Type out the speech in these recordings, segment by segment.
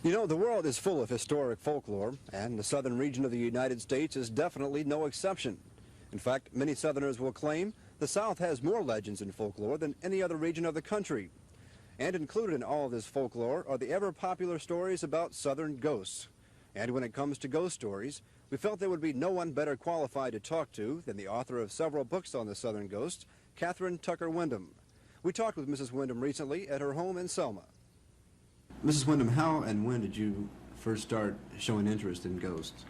You know, the world is full of historic folklore, and the southern region of the United States is definitely no exception. In fact, many Southerners will claim the South has more legends and folklore than any other region of the country. And included in all this folklore are the ever-popular stories about Southern ghosts. And when it comes to ghost stories, we felt there would be no one better qualified to talk to than the author of several books on the Southern ghosts, Kathryn Windham. We talked with Mrs. Windham recently at her home in Selma. Mrs. Windham, how and when did you first start showing interest in ghosts?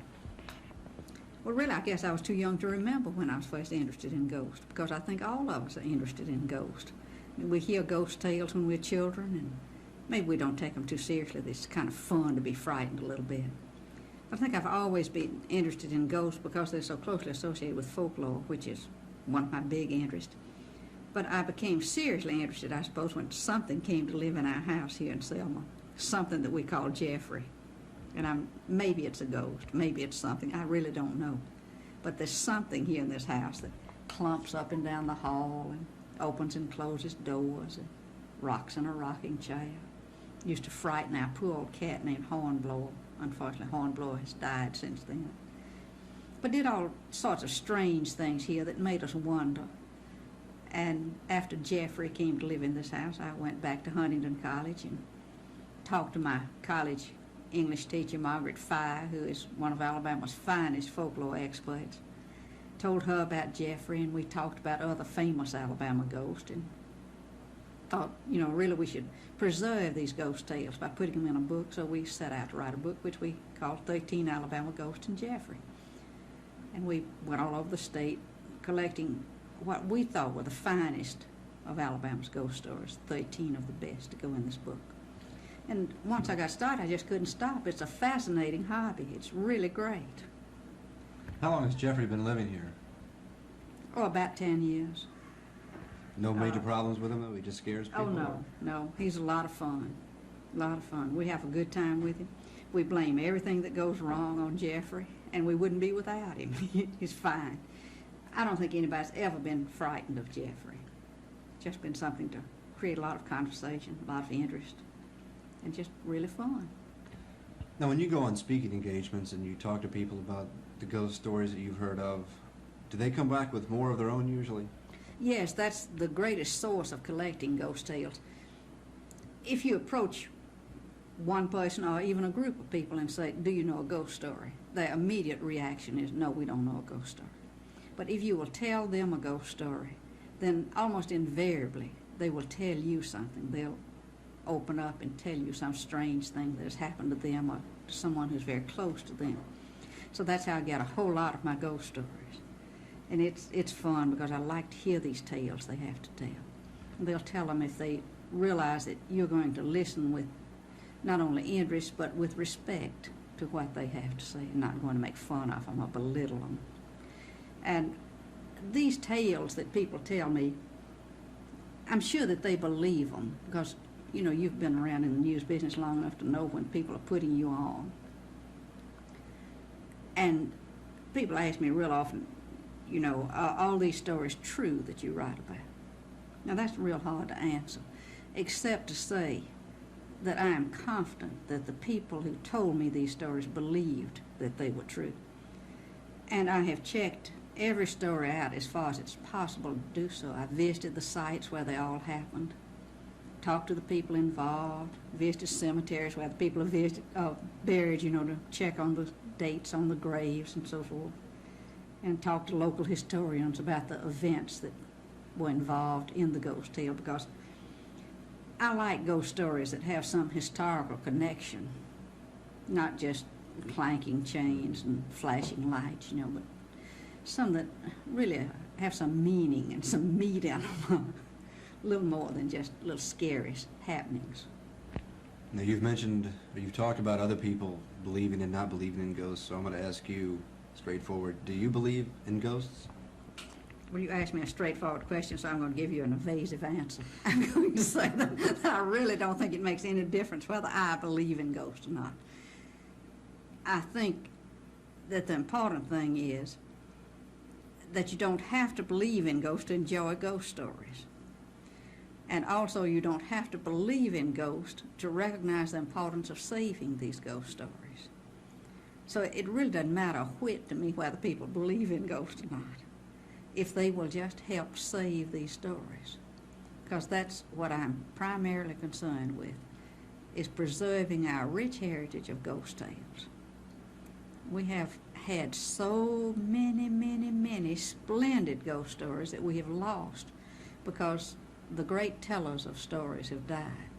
Well, really, I guess I was too young to remember when I was first interested in ghosts, because I think all of us are interested in ghosts. I mean, we hear ghost tales when we're children, and maybe we don't take them too seriously. It's kind of fun to be frightened a little bit. I think I've always been interested in ghosts because they're so closely associated with folklore, which is one of my big interests. But I became seriously interested, I suppose, when something came to live in our house here in Selma, something that we call Jeffrey. And maybe it's a ghost, maybe it's something, I really don't know. But there's something here in this house that clumps up and down the hall and opens and closes doors and rocks in a rocking chair. Used to frighten our poor old cat named Hornblower. Unfortunately, Hornblower has died since then. But did all sorts of strange things here that made us wonder. And after Jeffrey came to live in this house, I went back to Huntingdon College and talked to my college English teacher, Margaret Fye, who is one of Alabama's finest folklore experts. Told her about Jeffrey, and we talked about other famous Alabama ghosts, and thought, you know, really we should preserve these ghost tales by putting them in a book. So we set out to write a book which we called 13 Alabama Ghosts and Jeffrey. And we went all over the state collecting what we thought were the finest of Alabama's ghost stories, 13 of the best to go in this book. And once I got started, I just couldn't stop. It's a fascinating hobby. It's really great. How long has Jeffrey been living here? Oh, about 10 years. No major problems with him, though? He just scares people? Oh, no. He's a lot of fun. A lot of fun. We have a good time with him. We blame everything that goes wrong on Jeffrey, and we wouldn't be without him. He's fine. I don't think anybody's ever been frightened of Jeffrey. It's just been something to create a lot of conversation, a lot of interest, and just really fun. Now, when you go on speaking engagements and you talk to people about the ghost stories that you've heard of, do they come back with more of their own usually? Yes, that's the greatest source of collecting ghost tales. If you approach one person or even a group of people and say, do you know a ghost story? Their immediate reaction is, no, we don't know a ghost story. But if you will tell them a ghost story, then almost invariably they will tell you something. They'll open up and tell you some strange thing that has happened to them or to someone who's very close to them. So that's how I get a whole lot of my ghost stories. And it's fun because I like to hear these tales they have to tell. And they'll tell them if they realize that you're going to listen with not only interest but with respect to what they have to say, and not going to make fun of them or belittle them. And these tales that people tell me, I'm sure that they believe them because, you know, you've been around in the news business long enough to know when people are putting you on. And people ask me real often, you know, are all these stories true that you write about? Now that's real hard to answer, except to say that I am confident that the people who told me these stories believed that they were true. And I have checked every story out as far as it's possible to do so. I visited the sites where they all happened, talked to the people involved, visited cemeteries where the people are buried, you know, to check on the dates on the graves and so forth, and talked to local historians about the events that were involved in the ghost tale, because I like ghost stories that have some historical connection, not just clanking chains and flashing lights, you know, but some that really have some meaning and some meat in them, a little more than just little scary happenings. Now, you've mentioned, or you've talked about other people believing and not believing in ghosts, so I'm going to ask you straightforward, do you believe in ghosts? Well, you asked me a straightforward question, so I'm going to give you an evasive answer. I'm going to say that I really don't think it makes any difference whether I believe in ghosts or not. I think that the important thing is that you don't have to believe in ghosts to enjoy ghost stories. And also, you don't have to believe in ghosts to recognize the importance of saving these ghost stories. So it really doesn't matter a whit to me whether people believe in ghosts or not, if they will just help save these stories. Because that's what I'm primarily concerned with, is preserving our rich heritage of ghost tales. We have had so many splendid ghost stories that we have lost because the great tellers of stories have died.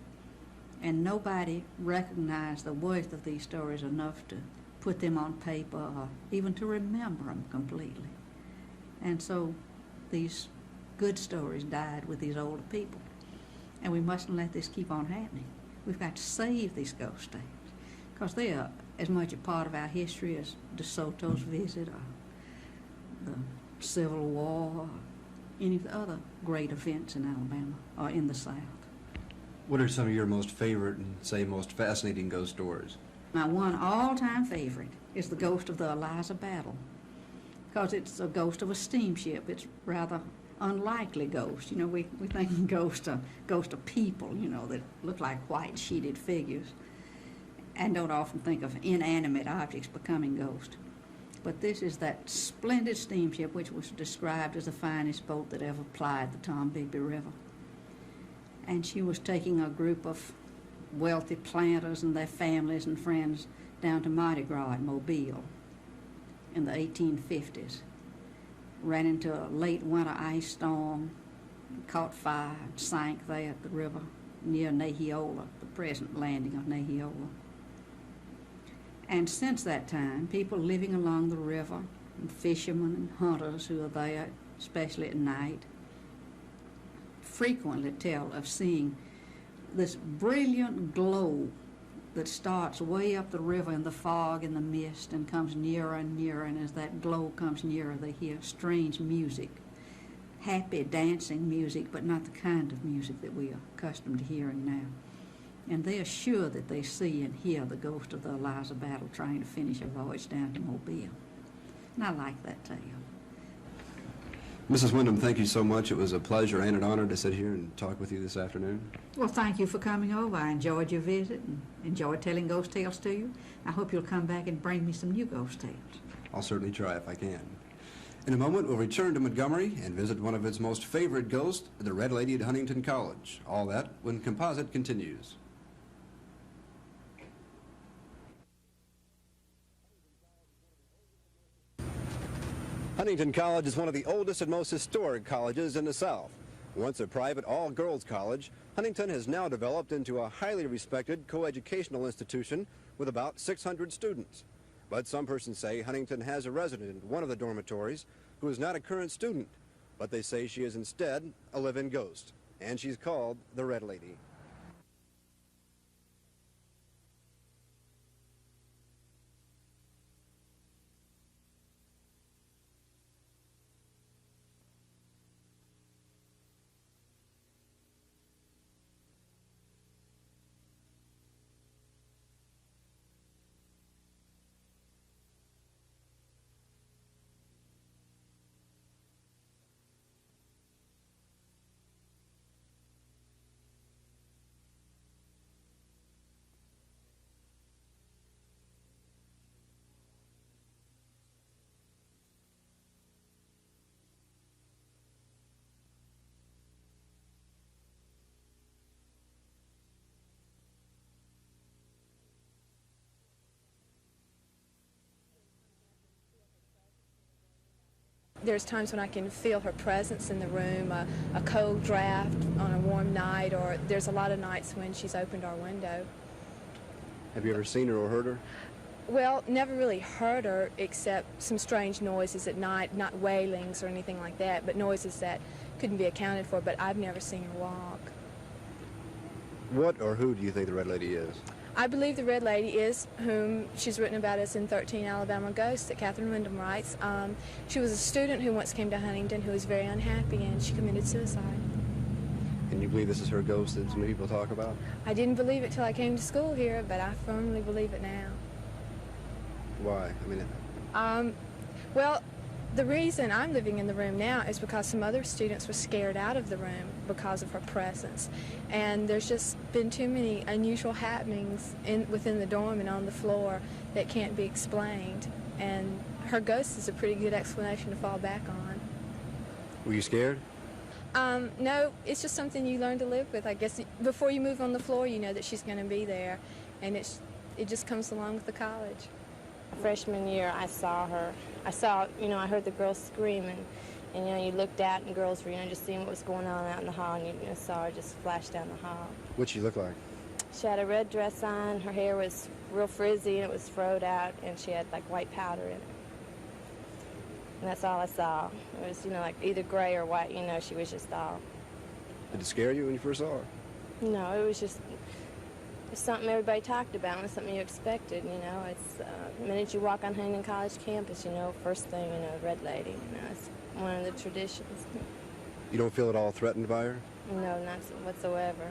And nobody recognized the worth of these stories enough to put them on paper or even to remember them completely. And so these good stories died with these older people. And we mustn't let this keep on happening. We've got to save these ghost tales because they are as much a part of our history as DeSoto's visit or the Civil War or any of the other great events in Alabama or in the South. What are some of your most favorite and, say, most fascinating ghost stories? My one all-time favorite is the ghost of the Eliza Battle, because it's a ghost of a steamship. It's rather unlikely ghost. You know, we think ghost of people, you know, that look like white sheeted figures, and don't often think of inanimate objects becoming ghosts. But this is that splendid steamship which was described as the finest boat that ever plied the Tombigbee River. And she was taking a group of wealthy planters and their families and friends down to Mardi Gras at Mobile in the 1850s. Ran into a late winter ice storm, caught fire, and sank there at the river near Nahiola, the present landing of Nahiola. And since that time, people living along the river, and fishermen and hunters who are there, especially at night, frequently tell of seeing this brilliant glow that starts way up the river in the fog and the mist and comes nearer and nearer, and as that glow comes nearer, they hear strange music, happy dancing music, but not the kind of music that we are accustomed to hearing now. And they are sure that they see and hear the ghost of the Eliza Battle trying to finish a voyage down to Mobile. And I like that tale. Mrs. Windham, thank you so much. It was a pleasure and an honor to sit here and talk with you this afternoon. Well, thank you for coming over. I enjoyed your visit and enjoyed telling ghost tales to you. I hope you'll come back and bring me some new ghost tales. I'll certainly try if I can. In a moment, we'll return to Montgomery and visit one of its most favorite ghosts, the Red Lady at Huntingdon College. All that when Composite continues. Huntingdon College is one of the oldest and most historic colleges in the South. Once a private all-girls college, Huntingdon has now developed into a highly respected coeducational institution with about 600 students. But some persons say Huntingdon has a resident in one of the dormitories who is not a current student, but they say she is instead a live-in ghost, and she's called the Red Lady. There's times when I can feel her presence in the room, a cold draft on a warm night, or there's a lot of nights when she's opened our window. Have you ever seen her or heard her? Well, never really heard her except some strange noises at night, not wailings or anything like that, but noises that couldn't be accounted for, but I've never seen her walk. What or who do you think the Red Lady is? I believe the Red Lady is whom she's written about us in 13 Alabama Ghosts that Kathryn Windham writes. She was a student who once came to Huntingdon who was very unhappy, and she committed suicide. And you believe this is her ghost that so many people talk about? I didn't believe it till I came to school here, but I firmly believe it now. Why? I mean... Well, The reason I'm living in the room now is because some other students were scared out of the room because of her presence. And there's just been too many unusual happenings within the dorm and on the floor that can't be explained. And her ghost is a pretty good explanation to fall back on. Were you scared? No, it's just something you learn to live with. I guess before you move on the floor, you know that she's going to be there. And it just comes along with the college. Freshman year, I saw her. I heard the girls screaming, and you looked out and girls were, just seeing what was going on out in the hall, and you saw her just flash down the hall. What'd she look like? She had a red dress on, her hair was real frizzy, and it was froed out, and she had like white powder in it. And that's all I saw. It was, like either gray or white, she was just all. Did it scare you when you first saw her? No, it was just something everybody talked about, and something you expected, It's the minute you walk on Huntingdon College campus, first thing, Red Lady, it's one of the traditions. You don't feel at all threatened by her? No, not whatsoever.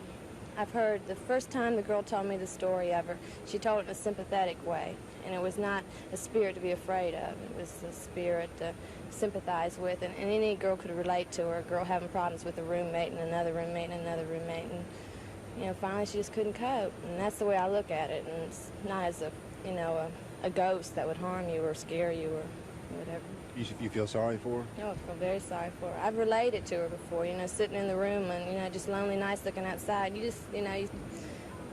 I've heard the first time the girl told me the story of her, she told it in a sympathetic way, and it was not a spirit to be afraid of. It was a spirit to sympathize with, and any girl could relate to her, a girl having problems with a roommate and another roommate and another roommate, and finally she just couldn't cope, and that's the way I look at it, and it's not as a ghost that would harm you or scare you or whatever. You feel sorry for her? No, I feel very sorry for her. I've related to her before, sitting in the room and, just lonely nights looking outside. You just, I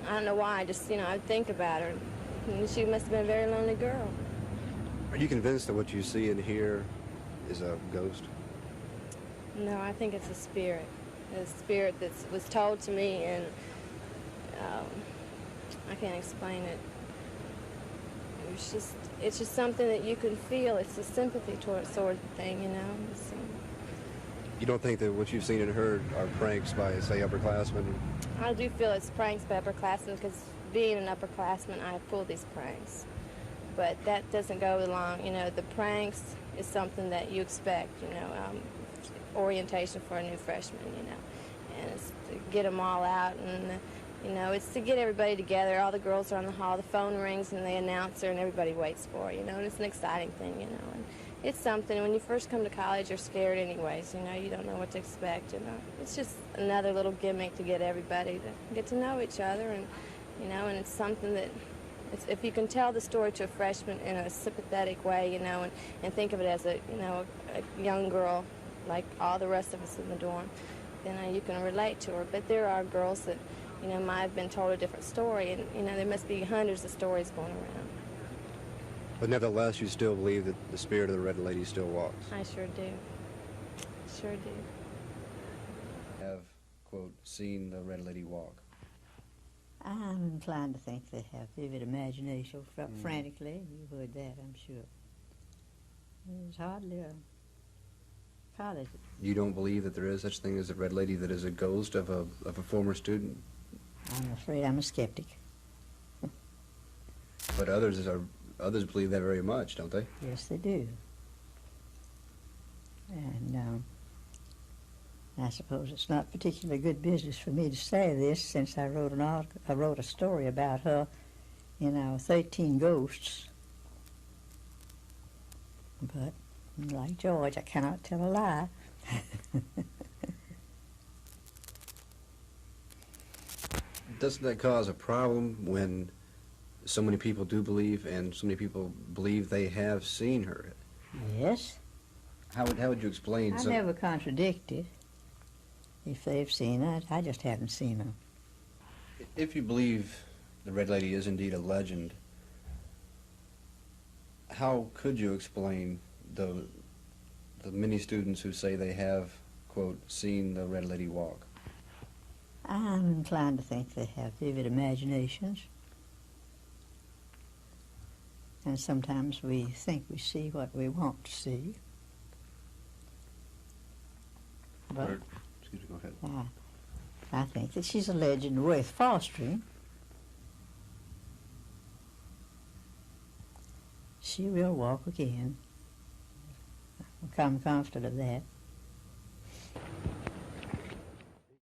don't know why, I think about her. And she must have been a very lonely girl. Are you convinced that what you see and hear is a ghost? No, I think it's a spirit. A spirit that was told to me, and I can't explain it. It's just something that you can feel. It's a sympathy sort of thing, You don't think that what you've seen and heard are pranks by, say, upperclassmen? I do feel it's pranks by upperclassmen, because being an upperclassman, I have pulled these pranks. But that doesn't go along. The pranks is something that you expect, orientation for a new freshman, and it's to get them all out, and it's to get everybody together. All the girls are on the hall, the phone rings, and they announce her, and everybody waits for her, and it's an exciting thing, and it's something. When you first come to college, you're scared anyways, you don't know what to expect, it's just another little gimmick to get everybody to get to know each other, and and it's something that, if you can tell the story to a freshman in a sympathetic way, and think of it as a young girl like all the rest of us in the dorm, then you can relate to her. But there are girls that, might have been told a different story, and, there must be hundreds of stories going around. But nevertheless, you still believe that the spirit of the Red Lady still walks? I sure do. Sure do. Have, quote, seen the Red Lady walk? I'm inclined to think they have vivid imagination, frantically. You heard that, I'm sure. There's hardly a college. You don't believe that there is such thing as a Red Lady that is a ghost of a former student? I'm afraid I'm a skeptic. But others believe that very much, don't they? Yes, they do. And I suppose it's not particularly good business for me to say this, since I wrote a story about her in our 13 Ghosts. But like George, I cannot tell a lie. Doesn't that cause a problem when so many people do believe, and so many people believe they have seen her? Yes. How would you explain? I never contradicted. If they've seen her, I just haven't seen her. If you believe the Red Lady is indeed a legend, how could you explain the many students who say they have, quote, seen the Red Lady walk? I'm inclined to think they have vivid imaginations. And sometimes we think we see what we want to see. But Excuse me, go ahead. I think that she's a legend worth fostering. She will walk again. I'm confident of that.